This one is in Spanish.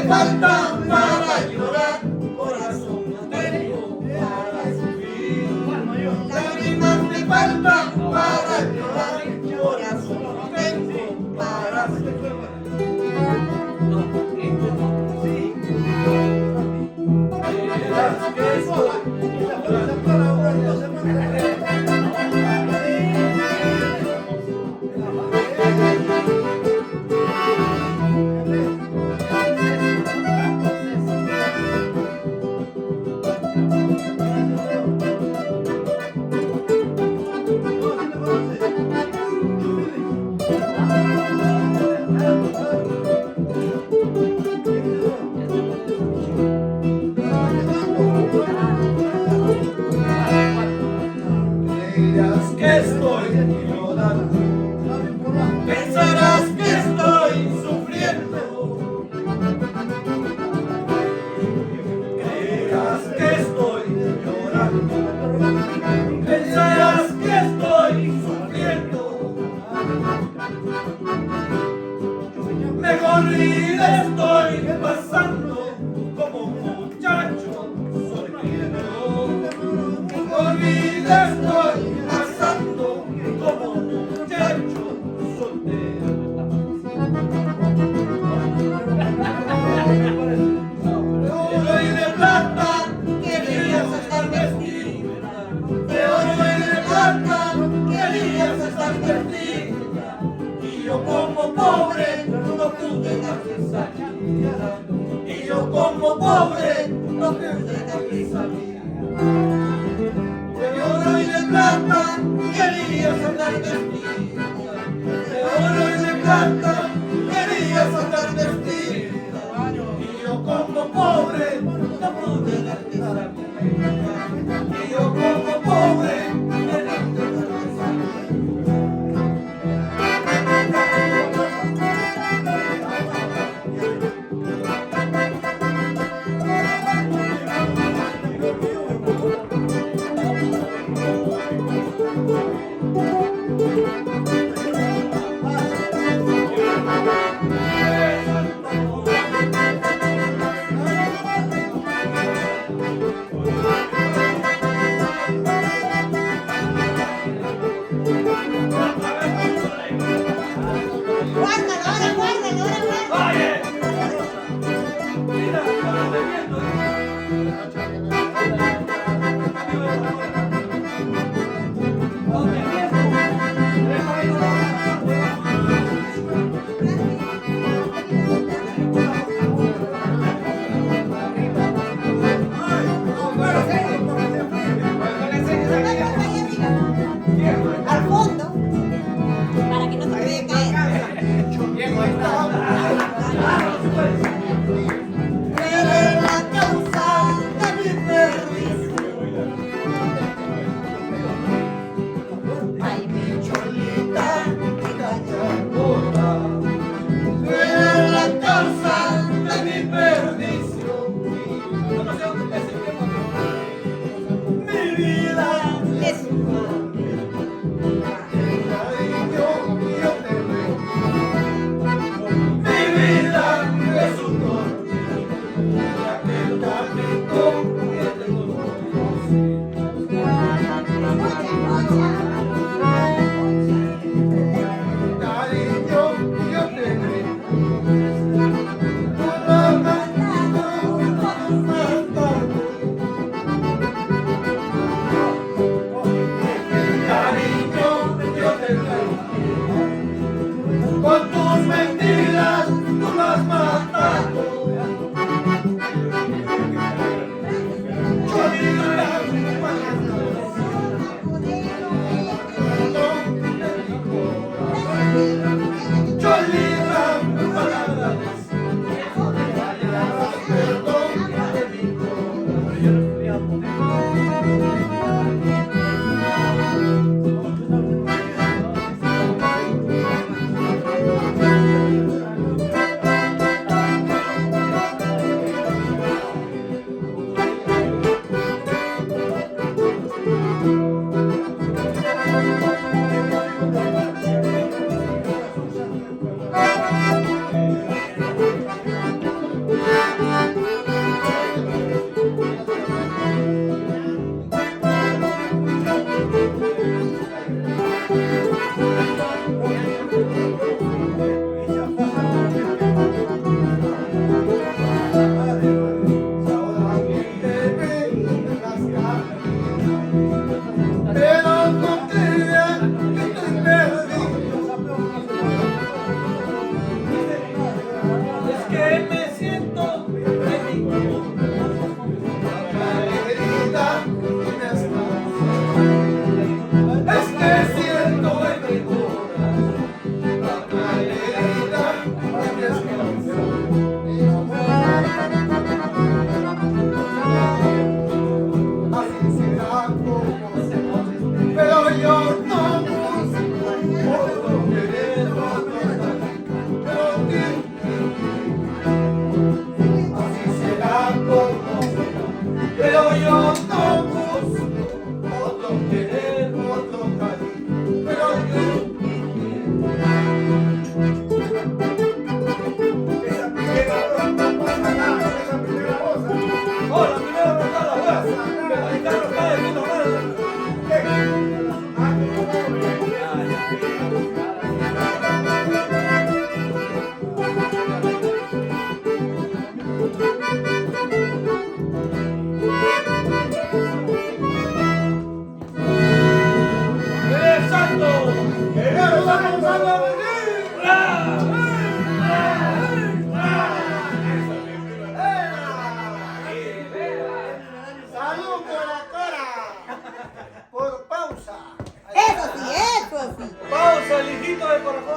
falta para llorar, corazón no tengo para sufrir. Lágrimas me faltan para llorar, corazón no tengo para sufrir. Verás que soy creerás que estoy llorando, pensarás que estoy sufriendo, creerás que estoy llorando, pensarás que estoy sufriendo, mejor vida estoy pasando como un muchacho soltero, mejor vida estoy pasando como un muchacho soltero. Oro y de plata querías estar vestida, de oro y de plata querías estar vestida, y yo como pobre no pude darte salida, y yo como pobre no pude darte salida. De oro y de plata querías andar vestida, de oro y de plata querías andar vestida, y yo como pobre no pude darte salida, y yo como pobre no pude darte salida. Al fondo, para que no te quede caer. felicito de corazón.